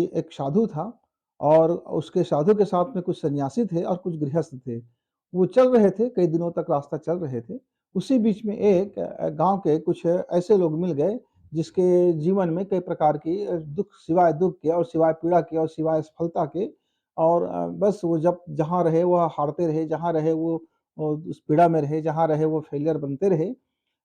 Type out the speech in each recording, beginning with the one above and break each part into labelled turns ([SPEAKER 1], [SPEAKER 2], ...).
[SPEAKER 1] एक साधु था और उसके साधु के साथ में कुछ सन्यासी थे और कुछ गृहस्थ थे। वो चल रहे थे, कई दिनों तक रास्ता चल रहे थे। उसी बीच में एक गाँव के कुछ ऐसे लोग मिल गए, जिसके जीवन में कई प्रकार की सिवाय दुःख के और सिवाय पीड़ा के और सिवाय सफलता के और बस वो जब जहाँ रहे वो हारते रहे, जहाँ रहे वो उस पीड़ा में रहे, जहाँ रहे वो फेलियर बनते रहे।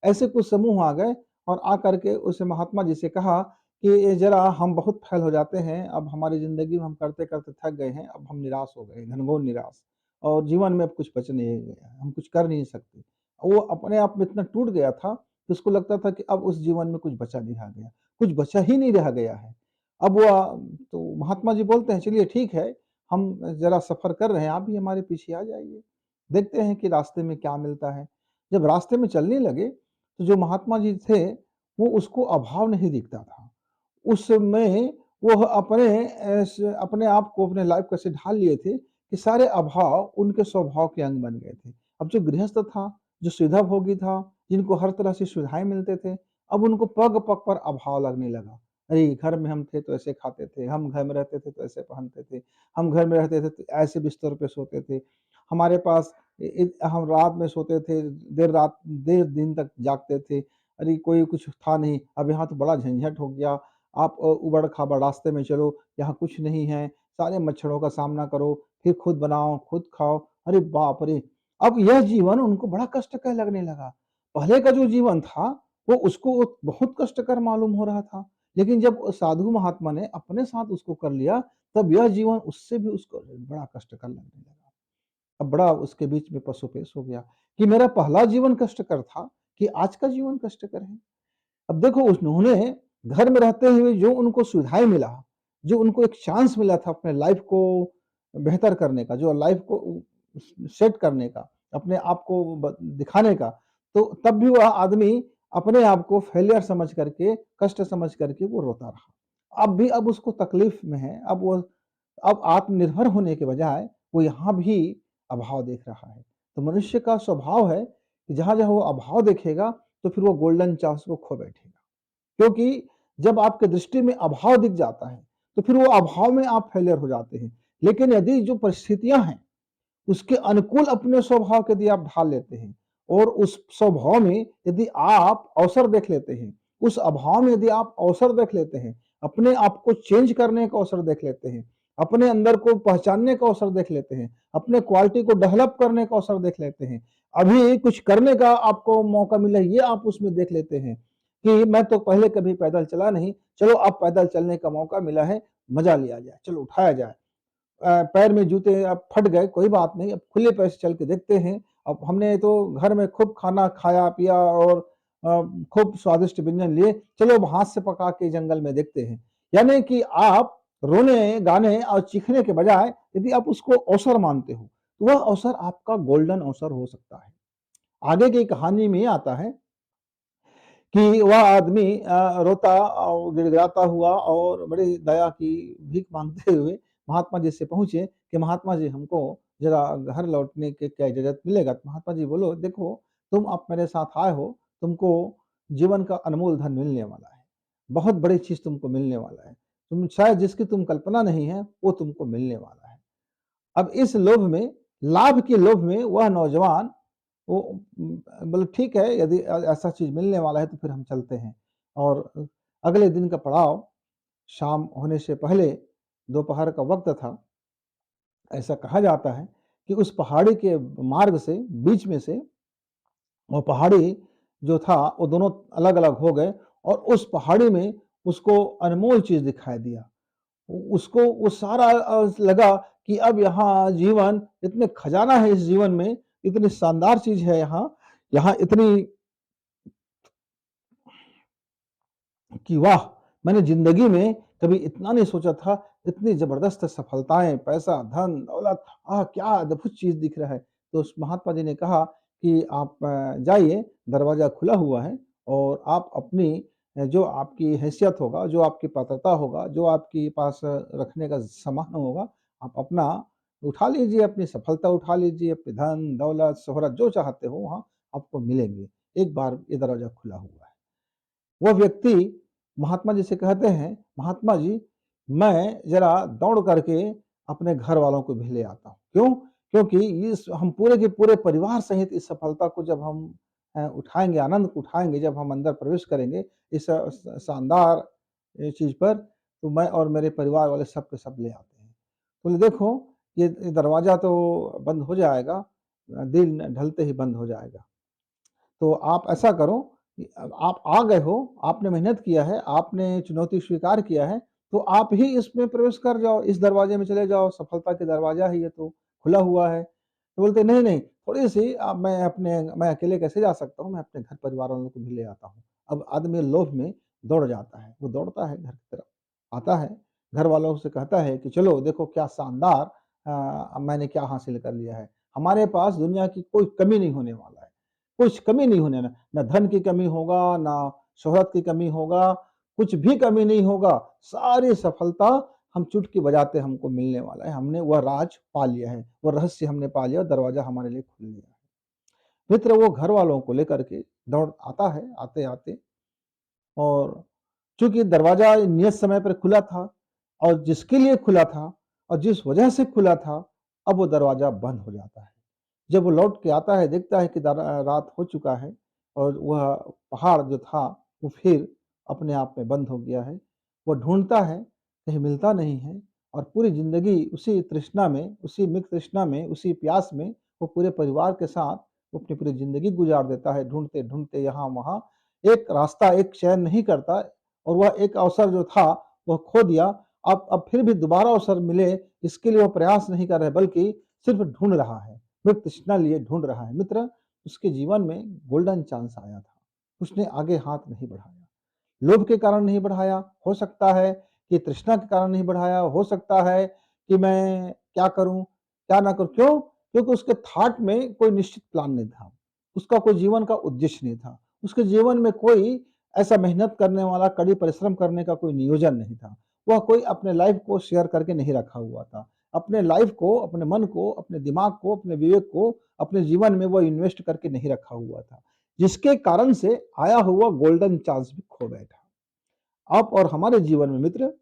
[SPEAKER 1] ऐसे कुछ समूह आ गए और आकर के उस महात्मा जी से कहा कि ये ज़रा हम बहुत फेल हो जाते हैं, अब हमारी ज़िंदगी में हम करते-करते थक गए हैं, अब हम निराश हो गए, घनघोर निराश और जीवन में अब कुछ बच नहीं गया, हम कुछ कर नहीं सकते। वो अपने आप में इतना टूट गया था कि उसको लगता था कि अब उस जीवन में कुछ बचा नहीं रह गया, कुछ बचा ही नहीं रह गया है। अब वो तो महात्मा जी बोलते हैं, चलिए ठीक है, हम ज़रा सफ़र कर रहे हैं, आप भी हमारे पीछे आ जाइए, देखते हैं कि रास्ते में क्या मिलता है। जब रास्ते में चलने लगे, तो जो महात्मा जी थे, वो उसको अभाव नहीं दिखता था। उस समय वह अपने आप को अपने लाइफ़ को ऐसे ढाल लिए थे कि सारे अभाव उनके स्वभाव के अंग बन गए थे। अब जो गृहस्थ था, जो सुविधाभोगी था, जिनको हर तरह से सुविधाएँ मिलते थे, अब उनको पग-पग पर अभाव लगने लगा। अरे! घर में हम थे तो ऐसे खाते थे, हम घर में रहते थे तो ऐसे पहनते थे, हम घर में रहते थे तो ऐसे बिस्तर पे सोते थे। हमारे पास हम रात में सोते थे, देर दिन तक जागते थे। अरे! कोई कुछ था नहीं, अब यहाँ तो बड़ा झंझट हो गया। आप उबड़-खाबड़ रास्ते में चलो, यहाँ कुछ नहीं है, सारे मच्छरों का सामना करो, फिर खुद बनाओ, खुद खाओ। अरे बाप रे! अब यह जीवन उनको बड़ा कष्टकर लगने लगा। पहले का जो जीवन था, वो उसको बहुत कष्टकर मालूम हो रहा था। लेकिन जब साधु महात्मा ने अपने साथ उसको कर लिया, तब यह जीवन उससे भी उसको बड़ा कष्टकर लगने लगा। अब बड़ा उसके बीच में पसोपेश हो गया कि मेरा पहला जीवन कष्टकर था कि आज का जीवन कष्टकर है। अब देखो उन्होंने घर में रहते हुए जो उनको सुविधाएँ मिला, जो उनको एक चांस मिला था अपने लाइफ़ को बेहतर करने का, जो लाइफ़ को सेट करने का, अपने आप को दिखाने का, तो तब भी वह आदमी अपने आप को फेलियर समझ करके, कष्ट समझ करके वो रोता रहा। अब उसको तकलीफ़ में है, अब आत्मनिर्भर होने के बजाय वो यहाँ भी अभाव देख रहा है। तो मनुष्य का स्वभाव है कि जहाँ-जहाँ वो अभाव देखेगा, तो फिर वो गोल्डन चांस को खो बैठेगा। क्योंकि जब आपके दृष्टि में अभाव दिख जाता है, तो फिर वो अभाव में आप फेलियर हो जाते हैं। लेकिन यदि जो परिस्थितियाँ हैं, उसके अनुकूल अपने स्वभाव को यदि आप ढाल लेते हैं और उस स्वभाव में यदि आप अवसर देख लेते हैं, उस अभाव में यदि आप अवसर देख लेते हैं, अपने आप को चेंज करने का अवसर देख लेते हैं, अपने अंदर को पहचानने का अवसर देख लेते हैं, अपने क्वालिटी को डेवलप करने का अवसर देख लेते हैं, अभी कुछ करने का आपको मौका मिला है, ये आप उसमें देख लेते हैं कि मैं तो पहले कभी पैदल चला नहीं, चलो अब पैदल चलने का मौका मिला है, मजा लिया जाए, चलो उठाया जाए। पैर में जूते अब फट गए, कोई बात नहीं, अब खुले पैर से चल के देखते हैं। अब हमने तो घर में खूब खाना खाया-पिया और अ, खूब स्वादिष्ट व्यंजन लिए, चलो अब हाथ से पका के जंगल में देखते हैं। यानी कि आप रोने, गाने और चीखने के बजाय यदि आप उसको अवसर मानते हो, तो वह अवसर आपका गोल्डन अवसर हो सकता है। आगे की कहानी में ये आता है कि वह आदमी रोता और गिड़गिड़ाता हुआ और बड़ी दया की भीख माँगते हुए महात्मा जी से पहुँचे कि महात्मा जी हमको ज़रा घर लौटने की क्या इजाज़त मिलेगा? तो महात्मा जी बोलो देखो तुम अब मेरे साथ आए हो, तुमको जीवन का अनमोल धन मिलने वाला है। बहुत बड़ी चीज़ तुमको मिलने वाला है। तुम शायद जिसकी तुम कल्पना नहीं है, वो तुमको मिलने वाला है। अब इस लोभ में, लाभ के लोभ में वह नौजवान वो बोले ठीक है यदि ऐसा चीज़ मिलने वाला है तो फिर हम चलते हैं। और अगले दिन का पड़ाव शाम होने से पहले दोपहर का वक़्त था। ऐसा कहा जाता है कि उस पहाड़ी के मार्ग से बीच में से वो पहाड़ी जो था वो दोनों अलग-अलग हो गए और उस पहाड़ी में उसको अनमोल चीज़ दिखाई दिया। उसको वो सारा लगा कि अब यहाँ जीवन इतने खजाना है इस जीवन में, इतनी शानदार चीज़ है यहाँ, यहाँ इतनी कि वाह! मैंने ज़िंदगी में कभी इतना नहीं सोचा था, इतनी ज़बरदस्त सफलताएँ, पैसा, धन, दौलत, क्या अद्भुत चीज़ दिख रहा है। तो उस महात्मा जी ने कहा कि आप जाइए, दरवाज़ा खुला हुआ है और आप अपनी जो आपकी हैसियत होगा, जो आपकी पात्रता होगा, जो आपके पास रखने का सामान होगा, आप अपना उठा लीजिए, अपनी सफलता उठा लीजिए, अपनी धन, दौलत, शोहरत जो चाहते हो वहाँ आपको मिलेंगे। एक बार ये दरवाज़ा खुला हुआ है। वह व्यक्ति महात्मा जी से कहते हैं, महात्मा जी मैं ज़रा दौड़ करके अपने घर वालों को भी ले आता हूँ। क्यों? क्योंकि इस हम पूरे के पूरे परिवार सहित इस सफलता को जब हम उठाएँगे, आनंद उठाएँगे, जब हम अंदर प्रवेश करेंगे इस शानदार चीज़ पर, तो मैं और मेरे परिवार वाले सब के सब ले आते हैं। बोले देखो ये दरवाज़ा तो बंद हो जाएगा, दिन ढलते ही बंद हो जाएगा। तो आप ऐसा करो कि अब आप आ गए हो, आपने मेहनत किया है, आपने चुनौती स्वीकार किया है, तो आप ही इसमें प्रवेश कर जाओ, इस दरवाजे में चले जाओ, सफलता के दरवाज़ा है ये तो, खुला हुआ है। तो बोलते नहीं, नहीं, थोड़ी-सी मैं अकेले कैसे जा सकता हूँ, मैं अपने घर परिवार वालों को भी ले आता हूँ। अब आदमी लोभ में दौड़ जाता है, वो दौड़ता है घर की तरफ, आता है, घर वालों से कहता है कि चलो देखो क्या शानदार मैंने क्या हासिल कर लिया है। हमारे पास दुनिया की कोई कमी नहीं होने वाला है। कुछ कमी नहीं होने ना, ना धन की कमी होगा, ना शोहरत की कमी होगा, कुछ भी कमी नहीं होगा। सारी सफलता हम चुटकी बजाते हमको मिलने वाला है। हमने वह राज पा लिया है, वो रहस्य हमने पा लिया, दरवाज़ा हमारे लिए खुल गया है। मित्र वो घर वालों को लेकर के दौड़ आता है, आते-आते और चूँकि दरवाज़ा नियत समय पर खुला था और जिसके लिए खुला था और जिस वजह से खुला था, अब वो दरवाज़ा बंद हो जाता है। जब वो लौट के आता है, देखता है कि रात हो चुका है और वह पहाड़ जो था, वो फिर अपने आप में बंद हो गया है। वो ढूँढता है, कहीं मिलता नहीं है और पूरी ज़िंदगी उसी तृष्णा में, उसी मृग तृष्णा में, उसी प्यास में वो पूरे परिवार के साथ वो अपनी पूरी ज़िंदगी गुज़ार देता है, ढूँढते-ढूँढते यहाँ-वहाँ। एक रास्ता, एक चयन नहीं करता और वह एक अवसर जो था, वह खो दिया। अब फिर भी दोबारा अवसर मिले, इसके लिए वो प्रयास नहीं कर रहे, बल्कि सिर्फ़ ढूँढ रहा है। मृत तृष्णा लिए ढूँढ रहा है। मित्र, उसके जीवन में गोल्डन चांस आया था। उसने आगे हाथ नहीं बढ़ाया। लोभ के कारण नहीं बढ़ाया, हो सकता है कि तृष्णा के कारण नहीं बढ़ाया, हो सकता है कि मैं क्या करूँ, क्या ना करूँ, क्यों? क्योंकि उसके थॉट में कोई निश्चित प्लान नहीं था। उसका कोई जीवन का उद्देश्य नहीं था। उसके जीवन में कोई ऐसा मेहनत करने वाला, कड़ी परिश्रम करने का कोई नियोजन नहीं था। वह कोई अपने लाइफ़ को शेयर करके नहीं रखा हुआ था। अपने लाइफ़ को, अपने मन को, अपने दिमाग को, अपने विवेक को, अपने जीवन में वो इन्वेस्ट करके नहीं रखा हुआ था। जिसके कारण से आया हुआ गोल्डन चांस भी खो बैठा। आप और हमारे जीवन में मित्र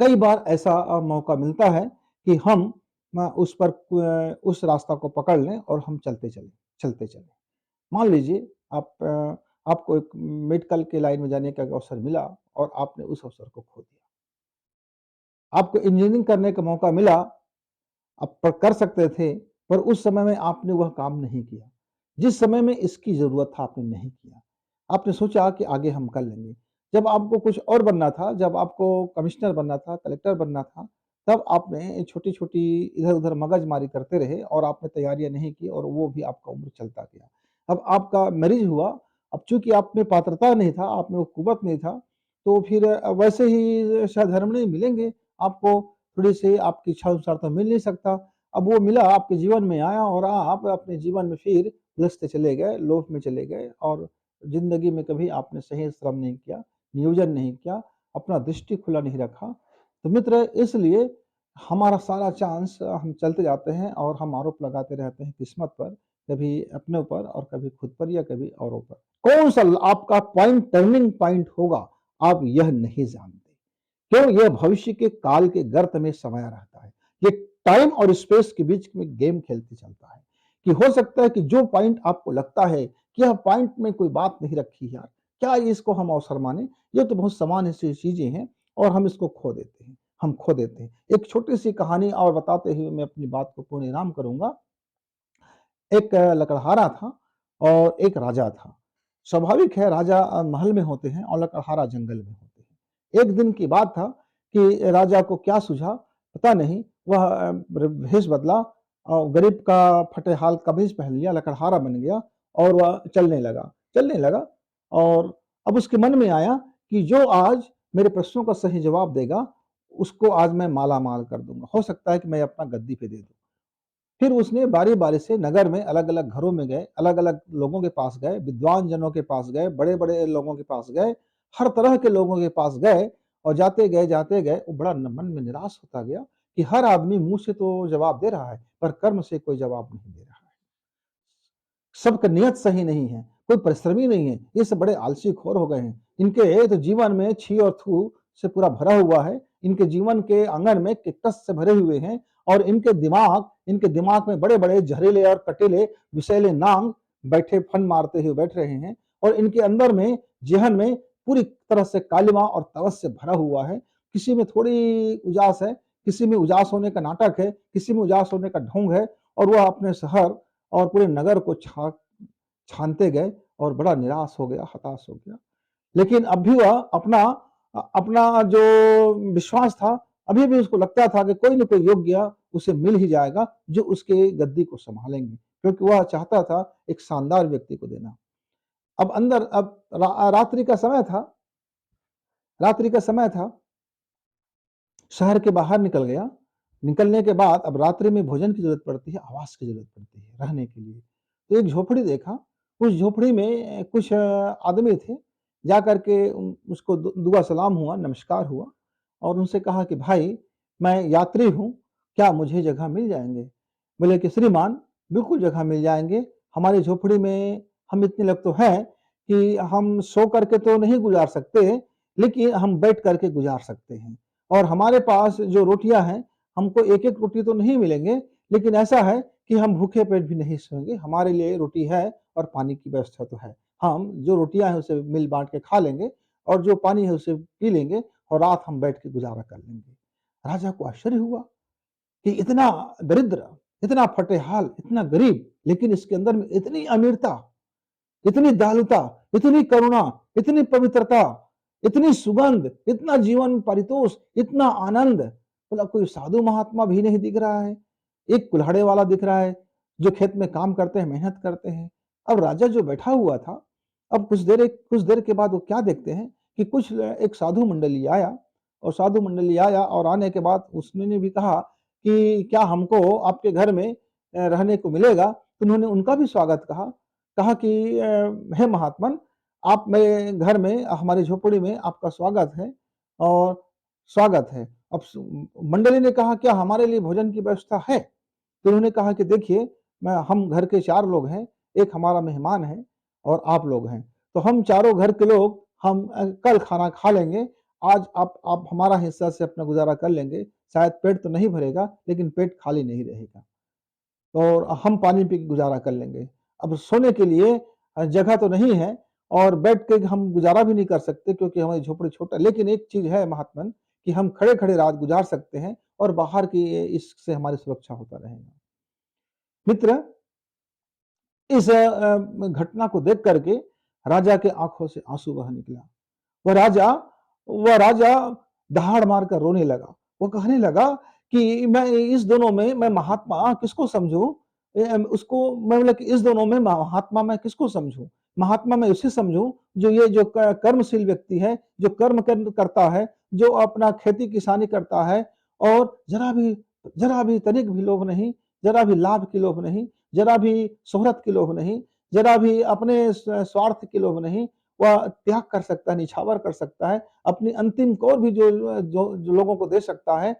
[SPEAKER 1] कई बार ऐसा मौका मिलता है कि हम उस रास्ता को पकड़ लें और हम चलते चलें। मान लीजिए आपको एक मेडिकल के लाइन में जाने का अवसर मिला और आपने उस अवसर को खो दिया। आपको इंजीनियरिंग करने का मौका मिला, आप कर सकते थे, पर उस समय में आपने वह काम नहीं किया। जिस समय में इसकी ज़रूरत था आपने नहीं किया। आपने सोचा कि आगे हम कर लेंगे। जब आपको कुछ और बनना था, जब आपको कमिश्नर बनना था, कलेक्टर बनना था, तब आपने छोटी-छोटी इधर-उधर मगजमारी करते रहे और आपने तैयारियाँ नहीं की और वो भी आपका उम्र चलता गया। अब आपका मैरिज हुआ, अब चूँकि आप में पात्रता नहीं था, आप में वो कुवत नहीं था, तो फिर वैसे ही सहधर्मिणी मिलेंगे आपको, थोड़ी-सी आपकी इच्छा अनुसार तो मिल नहीं सकता। अब वो मिला, आपके जीवन में आया और आप अपने जीवन में फिर उलझते चले गए, लोभ में चले गए और ज़िंदगी में कभी आपने सही श्रम नहीं किया, नियोजन नहीं किया, अपना दृष्टि खुला नहीं रखा। तो मित्र इसलिए हमारा सारा चांस हम चलते जाते हैं और हम आरोप लगाते रहते हैं किस्मत पर, कभी अपने ऊपर और कभी खुद पर या कभी औरों पर। कौन-सा आपका टर्निंग पॉइंट होगा, आप यह नहीं जानते। क्यों? यह भविष्य के काल के गर्त में समाया रहता है। ये टाइम और स्पेस के बीच में गेम खेलते चलता है, कि हो सकता है कि जो पॉइंट आपको लगता है कि यह पॉइंट में कोई बात नहीं रखी है यार, क्या इसको हम अवसर माने? ये तो बहुत सामान्य सी चीज़ें हैं और हम इसको खो देते हैं, हम खो देते हैं। एक छोटी-सी कहानी और बताते हुए मैं अपनी बात को पूर्ण विराम करूँगा। एक लकड़हारा था और एक राजा था। स्वाभाविक है राजा महल में होते हैं और लकड़हारा जंगल में होते हैं। एक दिन की बात था कि राजा को क्या सूझा पता नहीं, वह भेष बदला और गरीब का फटे-हाल कमीज़ पहन लिया, लकड़हारा बन गया और वह चलने लगा और अब उसके मन में आया कि जो आज मेरे प्रश्नों का सही जवाब देगा, उसको आज मैं माला-माल कर दूँगा। हो सकता है कि मैं अपना गद्दी पे दे दूँ। फिर उसने बारी-बारी से नगर में अलग-अलग घरों में गए, अलग-अलग लोगों के पास गए, विद्वान जनों के पास गए, बड़े-बड़े लोगों के पास गए, हर तरह के लोगों के पास गए और जाते गए, वो बड़ा न मन में निराश होता गया कि हर आदमी मुँह से तो जवाब दे रहा है, पर कर्म से कोई जवाब नहीं दे रहा है। सबका नियत सही नहीं है, कोई परिश्रमी नहीं है, ये सब बड़े आलसी खोर हो गए हैं। इनके तो जीवन में छी और थू से पूरा भरा हुआ है। इनके जीवन के आंगन में कैक्टस से भरे हुए हैं और इनके दिमाग में बड़े-बड़े जहरीले और कटीले विषैले नाग बैठे फन मारते हुए बैठ रहे हैं और इनके अंदर में जेहन में पूरी तरह से कालिमा और तवस से भरा हुआ है। किसी में थोड़ी उजास है, किसी में उजास होने का नाटक है, किसी में उजास होने का ढोंग है और वह अपने शहर और पूरे नगर को छानते गए और बड़ा निराश हो गया, हताश हो गया। लेकिन अब भी वह अपना जो विश्वास था, अभी भी उसको लगता था कि कोई न कोई योग्य उसे मिल ही जाएगा जो उसके गद्दी को संभालेंगे, क्योंकि वह चाहता था एक शानदार व्यक्ति को देना। अब रात्रि का समय था, रात्रि का समय था, शहर के बाहर निकल गया। निकलने के बाद अब रात्रि में भोजन की ज़रूरत पड़ती है, आवास की ज़रूरत पड़ती है रहने के लिए। तो एक झोपड़ी देखा, उस झोपड़ी में कुछ आदमी थे। जाकर के उसको दुआ सलाम हुआ, नमस्कार हुआ और उनसे कहा कि भाई मैं यात्री हूँ, क्या मुझे जगह मिल जाएँगे? बोले कि श्रीमान बिल्कुल जगह मिल जाएँगे। हमारी झोपड़ी में हम इतने लोग तो हैं कि हम सो करके तो नहीं गुज़ार सकते, लेकिन हम बैठ कर के गुज़ार सकते हैं। और हमारे पास जो रोटियाँ हैं, हमको एक-एक रोटी तो नहीं मिलेंगे, लेकिन ऐसा है कि हम भूखे पेट भी नहीं सोएँगे। हमारे लिए रोटी है और पानी की व्यवस्था तो है। हम जो रोटियाँ हैं उसे मिल-बाँट के खा लेंगे और जो पानी है उसे पी लेंगे और रात हम बैठ के गुज़ारा कर लेंगे। राजा को आश्चर्य हुआ कि इतना दरिद्र, इतना फटेहाल, इतना गरीब, लेकिन इसके अंदर में इतनी अमीरता, इतनी दयालुता, इतनी करुणा, इतनी पवित्रता, इतनी सुगंध, इतना जीवन परितोष, इतना आनंद। बोला कोई साधु महात्मा भी नहीं दिख रहा है, एक कुल्हाड़े वाला दिख रहा है, जो खेत में काम करते हैं, मेहनत करते हैं। अब राजा जो बैठा हुआ था, अब कुछ देर के बाद वो क्या देखते हैं कि एक साधु मंडली आया और साधु मंडली आया और आने के बाद उसने भी कहा कि क्या हमको आपके घर में रहने को मिलेगा? तो उन्होंने उनका भी स्वागत कहा। कहा कि हे महात्मन, आप मेरे घर में हमारी झोपड़ी में आपका स्वागत है और स्वागत है। अब मंडली ने कहा क्या हमारे लिए भोजन की व्यवस्था है? तो उन्होंने कहा कि देखिए मैं हम घर के 4 लोग हैं, एक हमारा मेहमान है और आप लोग हैं। तो हम चारों घर के लोग हम कल खाना खा लेंगे। आज आप हमारा हिस्सा से अपना गुज़ारा कर लेंगे। शायद पेट तो नहीं भरेगा, लेकिन पेट खाली नहीं रहेगा। और हम पानी पी के गुज़ारा कर लेंगे। अब सोने के लिए जगह तो नहीं है और बैठ के हम गुज़ारा भी नहीं कर सकते क्योंकि हमारी झोपड़ी छोटा, लेकिन एक चीज़ है महात्मन कि हम खड़े-खड़े रात गुज़ार सकते हैं और बाहर की इससे हमारी सुरक्षा होता रहेगा। मित्र, इस घटना को देख कर के राजा के आँखों से आँसू बह निकला। वह राजा वह राजा दहाड़ मारकर रोने लगा। वो कहने लगा कि मैं इस दोनों में मैं महात्मा किसको समझूँ? उसको मैं बोला कि इस दोनों में महात्मा मैं किसको समझूँ? महात्मा मैं उसे समझूँ जो ये जो क कर्मशील व्यक्ति है, जो कर्म करता है, जो अपना खेती-किसानी करता है और ज़रा भी तनिक भी लोभ नहीं, ज़रा भी लाभ की लोभ नहीं, ज़रा भी शोहरत की लोभ नहीं, ज़रा भी अपने स्वार्थ की लोभ नहीं, वह त्याग कर सकता है, निछावर कर सकता है, अपनी अंतिम कौर भी जो लोगों को दे सकता है,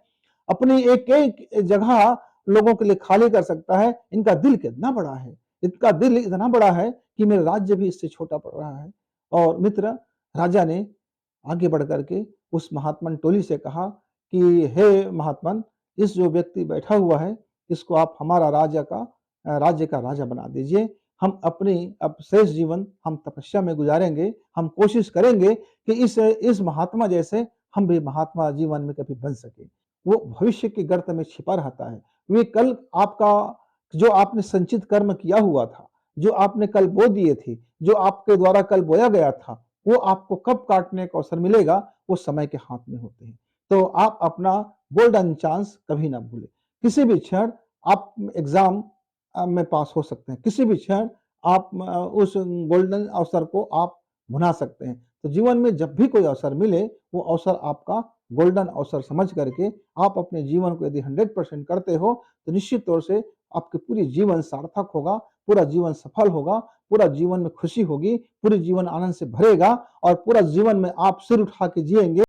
[SPEAKER 1] अपनी एक-एक जगह लोगों के लिए खाली कर सकता है। इनका दिल कितना बड़ा है, इनका दिल इतना बड़ा है कि मेरा राज्य भी इससे छोटा पड़ रहा है। और मित्र, राजा ने आगे बढ़ कर के उस महात्मन टोली से कहा कि हे महात्मन, इस जो व्यक्ति बैठा हुआ है, इसको आप हमारा राज्य का राजा बना दीजिए। हम अपनी अब शेष जीवन हम तपस्या में गुजारेंगे। हम कोशिश करेंगे कि इस महात्मा जैसे हम भी महात्मा जीवन में कभी बन सकें। वो भविष्य के गर्त में छिपा रहता है। वे कल आपका जो आपने संचित कर्म किया हुआ था, जो आपने कल बो दिए थे, जो आपके द्वारा कल बोया गया था, वो आपको कब काटने का अवसर मिलेगा, वो समय के हाथ में होते हैं। तो आप अपना गोल्डन चांस कभी ना भूलें। किसी भी क्षण आप एग्ज़ाम में पास हो सकते हैं। किसी भी क्षण आप उस गोल्डन अवसर को आप भुना सकते हैं। तो जीवन में जब भी कोई अवसर मिले, वो अवसर आपका गोल्डन अवसर समझ करके आप अपने जीवन को यदि 100% करते हो, तो निश्चित तौर से आपके पूरी जीवन सार्थक होगा, पूरा जीवन सफल होगा, पूरा जीवन में खुशी होगी, पूरे जीवन आनंद से भरेगा और पूरा जीवन में आप सिर उठा के जिएँगे।